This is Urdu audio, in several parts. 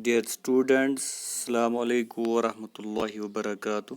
Dear students, Assalamu alaikum warahmatullahi wabarakatuh.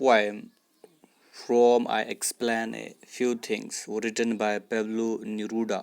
poem From I Explain a Few Things written by Pablo Neruda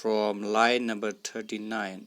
From line number 39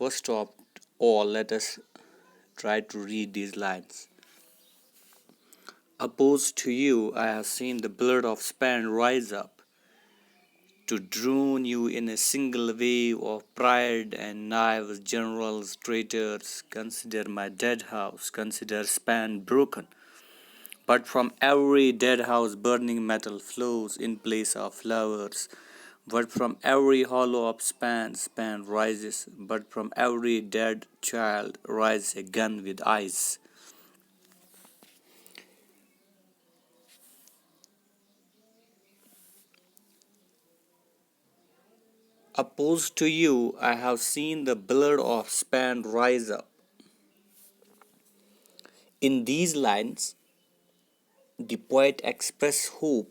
First of all, let us try to read these lines. Opposed to you, I have seen the blood of Spain rise up, to drown you in a single wave of pride and knives, generals, traitors. Consider my dead house, consider Spain broken. But from every dead house burning metal flows in place of flowers. But from every hollow of Spain, Spain rises. But from every dead child rises a gun with eyes. Opposed to you, I have seen the blood of Spain rise up. In these lines, the poet express hope.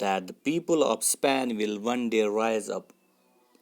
that the people of Spain will one day rise up.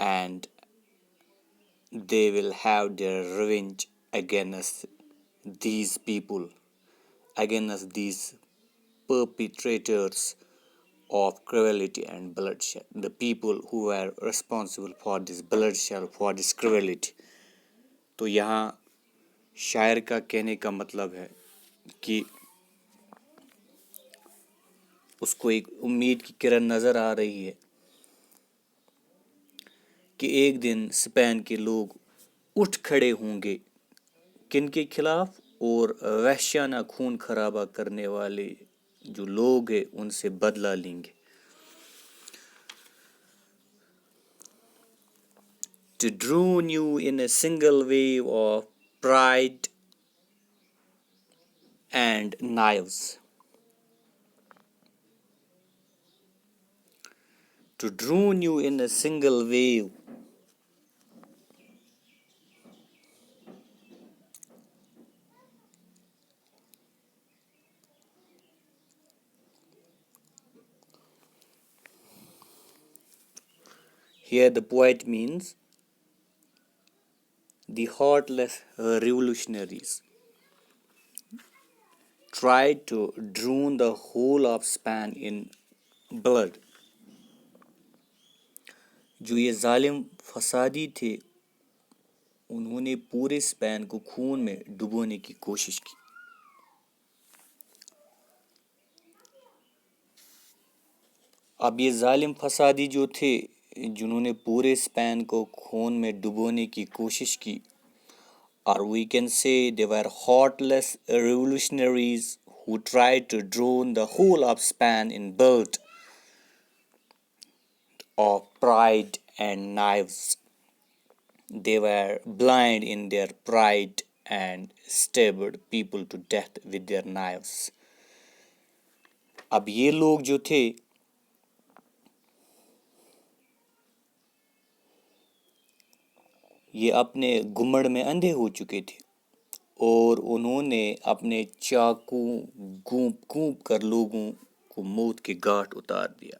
and they will have their revenge against these people, against these perpetrators of cruelty and bloodshed, the people who were responsible for this bloodshed, for this cruelty. تو یہاں شاعر کا کہنے کا مطلب ہے کہ اس کو ایک امید کی کرن نظر آ رہی ہے کہ ایک دن اسپین کے لوگ اٹھ کھڑے ہوں گے کن کے خلاف اور وحشیانہ خون خرابہ کرنے والے جو لوگ ہیں ان سے بدلہ لیں گے. To drown you in a single wave of pride and knives. To drown you in a single wave. Here the poet means the heartless revolutionaries tried to drown the whole of Spain in blood. جو یہ ظالم فسادی تھے انہوں نے پورے اسپین کو خون میں ڈبونے کی کوشش کی. اب یہ ظالم فسادی جو تھے جنہوں نے پورے اسپین کو خون میں ڈبونے کی کوشش کی, or we can say they were heartless revolutionaries who tried to drown the whole of Spain in blood of pride and knives. They were blind in their pride and stabbed people to death with their knives. اب یہ لوگ جو تھے یہ اپنے گمڑ میں اندھے ہو چکے تھے اور انہوں نے اپنے چاقو گونپ گونپ کر لوگوں کو موت کے گھاٹ اتار دیا.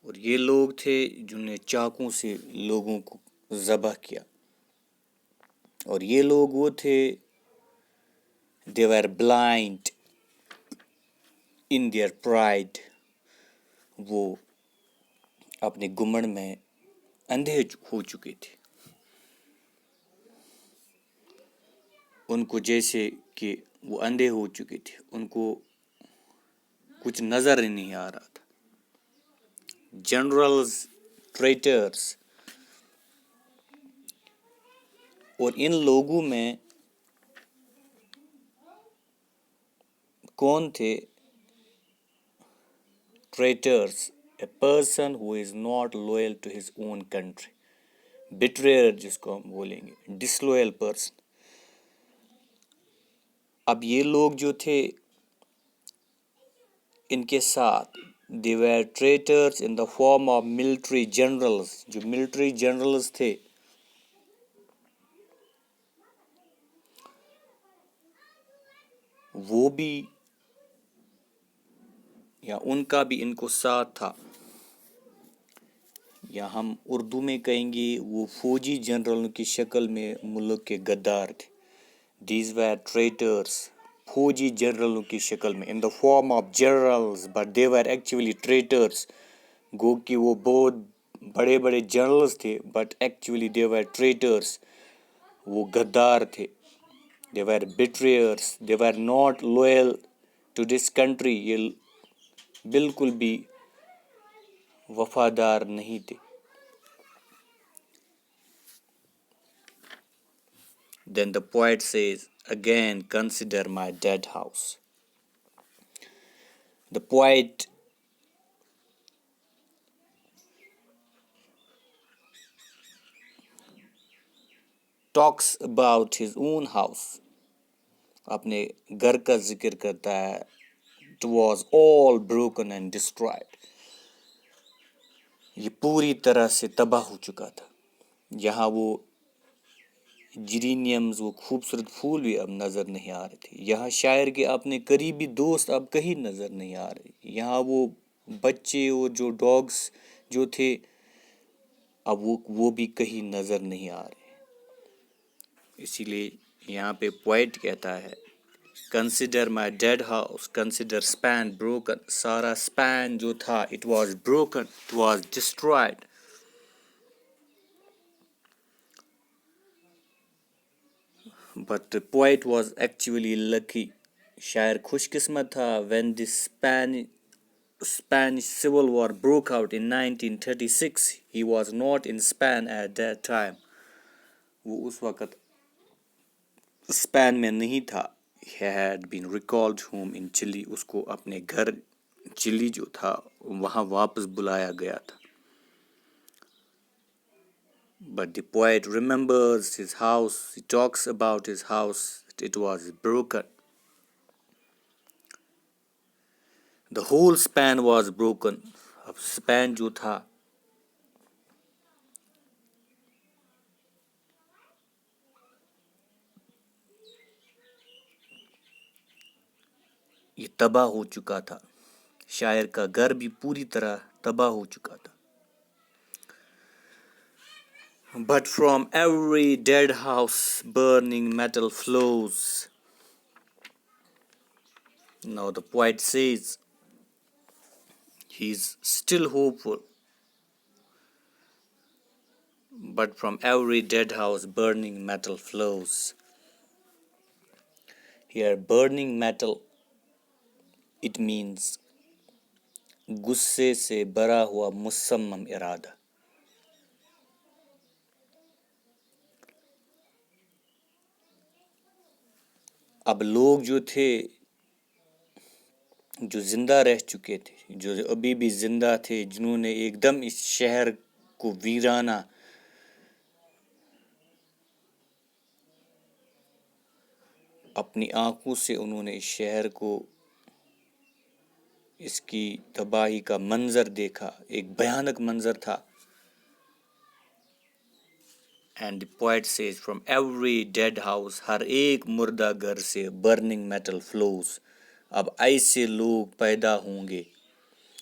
اور یہ لوگ تھے جنہوں نے چاقوں سے لوگوں کو ذبح کیا. اور یہ لوگ وہ تھے they were blind in their pride. وہ اپنے گمڑ میں اندھے ہو چکے تھے. ان کو جیسے کہ وہ اندھے ہو چکے تھے, ان کو کچھ نظر ہی نہیں آ رہا تھا. جنرلز, ٹریٹرز, اور ان لوگوں میں کون تھے؟ ٹریٹرز, a person who is not loyal to his own country. betrayer جس کو ہم بولیں گے, disloyal person. اب یہ لوگ جو تھے ان کے ساتھ they were traitors in the form of military generals. جو military generals تھے وہ بھی یا ان کا بھی ان کو ساتھ تھا، یا ہم اردو میں کہیں گے وہ فوجی جنرلوں کی شکل میں ملک کے غدار تھے. These were traitors. فوجی جنرلوں کی شکل میں in the form of generals but they were actually traitors. گو کہ وہ بہت بڑے بڑے جنرلز تھے but actually they were traitors. وہ غدار تھے. They were betrayers. They were not loyal to this country. یہ بالکل بھی وفادار نہیں تھے. Then the poet says, again consider my dead house. The poet talks about his own house. اپنے گھر کا ذکر کرتا ہے. It was all broken and destroyed. یہ پوری طرح سے تباہ ہو چکا تھا. یہاں وہ جرینیمز، وہ خوبصورت پھول بھی اب نظر نہیں آ رہے تھے. یہاں شاعر کے اپنے قریبی دوست اب کہیں نظر نہیں آ رہے. یہاں وہ بچے اور جو ڈاگس جو تھے اب وہ بھی کہیں نظر نہیں آ رہے. اسی لیے یہاں پہ پوائٹ کہتا ہے consider my dead house, consider Spain broken. سارا اسپین جو تھا it was broken, it was destroyed. But the poet was actually lucky. شاعر خوش قسمت تھا. When the Spanish Civil War broke out in 1936, he was not in Spain at that time. وہ اس وقت اسپین میں نہیں تھا. He had been recalled home in Chile. اس کو اپنے گھر چلی جو تھا وہاں واپس بلایا گیا تھا. But the poet remembers his house. He talks about his house. It was broken. The whole span was broken. اب span جو تھا یہ تباہ ہو چکا تھا. شاعر کا گھر بھی پوری طرح تباہ ہو چکا تھا. But from every dead house burning metal flows. Now the poet says he is still hopeful. But from every dead house burning metal flows. Here burning metal, it means غصے سے بھرا ہوا مصمم ارادہ. اب لوگ جو تھے جو زندہ رہ چکے تھے، جو ابھی بھی زندہ تھے، جنہوں نے ایک دم اس شہر کو ویرانہ اپنی آنکھوں سے انہوں نے اس شہر کو، اس کی تباہی کا منظر دیکھا. ایک بھیانک منظر تھا. And the poet says from every dead house, ہر ایک مردہ گھر سے burning metal flows. اب ایسے لوگ پیدا ہوں گے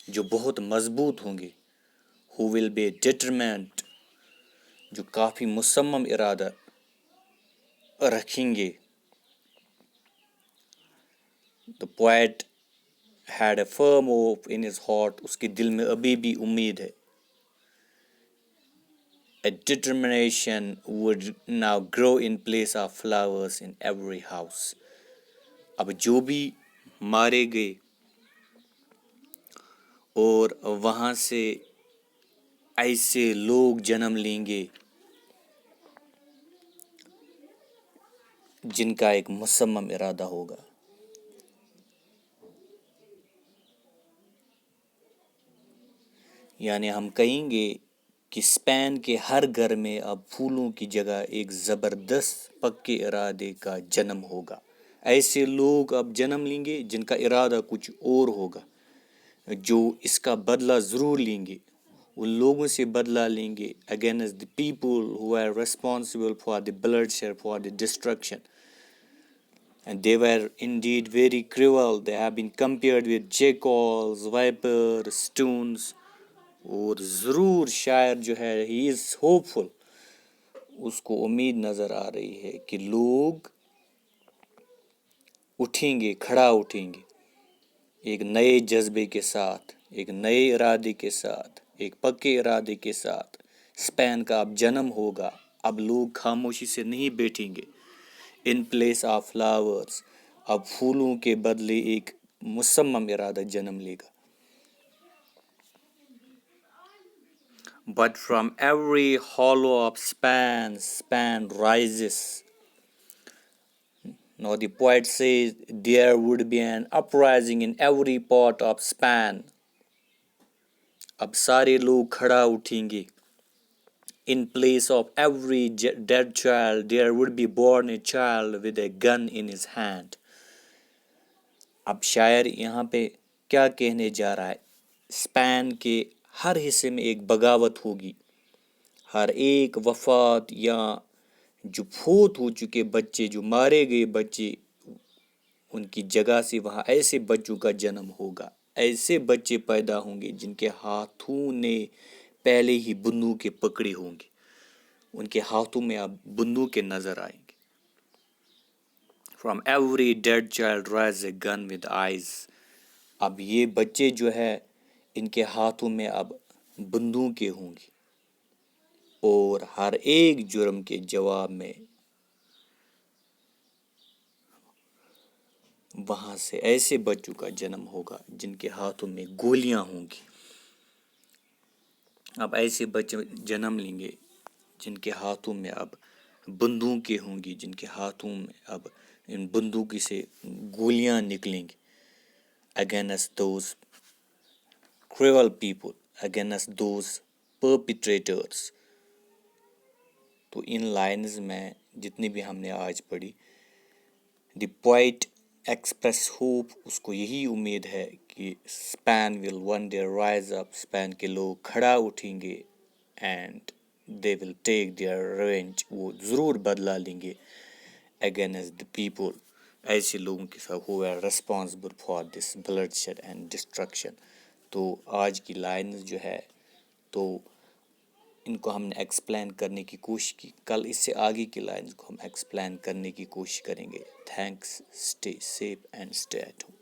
جو بہت مضبوط ہوں گے. Who will be determined, جو کافی مصمم ارادہ رکھیں گے. The poet had a firm hope in his heart. اس کے دل میں ابھی بھی امید ہے. A determination would now grow in place of flowers in every house. اب جو بھی مارے گئے اور وہاں سے ایسے لوگ جنم لیں گے جن کا ایک مصمم ارادہ ہوگا. یعنی ہم کہیں گے کہ اسپین کے ہر گھر میں اب پھولوں کی جگہ ایک زبردست پکے ارادے کا جنم ہوگا. ایسے لوگ اب جنم لیں گے جن کا ارادہ کچھ اور ہوگا، جو اس کا بدلہ ضرور لیں گے، ان لوگوں سے بدلہ لیں گے against the people who are responsible for the bloodshed, for the destruction. And they were indeed very cruel. They have been compared with jackals, vipers, stones. اور ضرور شاعر جو ہے he is hopeful، اس کو امید نظر آ رہی ہے کہ لوگ اٹھیں گے، کھڑا اٹھیں گے ایک نئے جذبے کے ساتھ، ایک نئے ارادے کے ساتھ، ایک پکے ارادے کے ساتھ۔ اسپین کا اب جنم ہوگا، اب لوگ خاموشی سے نہیں بیٹھیں گے۔ ان پلیس آف فلاورز، اب پھولوں کے بدلے ایک مصمم ارادہ جنم لے گا۔ But from every hollow of Spain, Spain rises. Now the poet says there would be an uprising in every part of Spain. اب سارے لوگ کھڑا اٹھیں گے۔ In place of every dead child, there would be born a child with a gun in his hand. اب شاعر یہاں پہ کیا کہنے جا رہا ہے؟ اسپین کے ہر حصے میں ایک بغاوت ہوگی، ہر ایک وفات یا جو فوت ہو چکے بچے، جو مارے گئے بچے، ان کی جگہ سے وہاں ایسے بچوں کا جنم ہوگا، ایسے بچے پیدا ہوں گے جن کے ہاتھوں نے پہلے ہی بندوقیں پکڑی ہوں گی، ان کے ہاتھوں میں اب بندوقیں نظر آئیں گے۔ From every dead child rise a gun with eyes. اب یہ بچے جو ہے ان کے ہاتھوں میں اب بندوقیں ہوں گی، اور ہر ایک جرم کے جواب میں وہاں سے ایسے بچوں کا جنم ہوگا جن کے ہاتھوں میں گولیاں ہوں گی۔ اب ایسے بچے جنم لیں گے جن کے ہاتھوں میں اب بندوقیں ہوں گی، جن کے ہاتھوں میں اب ان بندوقی سے گولیاں نکلیں گی against those cruel people, against those perpetrators. تو ان لائنز میں جتنی بھی ہم نے آج پڑھی، دی پوائٹ ایکسپریس ہوپ، اس کو یہی امید ہے کہ Spain will one day rise up, Spain کے لوگ کھڑا اٹھیں گے and they will take their revenge, وہ ضرور بدلہ لیں گے اگینسٹ دی پیپل، ایسے لوگوں کے ساتھ who are responsible for this bloodshed and destruction. تو آج کی لائنز جو ہے تو ان کو ہم نے ایکسپلین کرنے کی کوشش کی، کل اس سے آگے کی لائنز کو ہم ایکسپلین کرنے کی کوشش کریں گے۔ Thanks, stay safe and stay at home.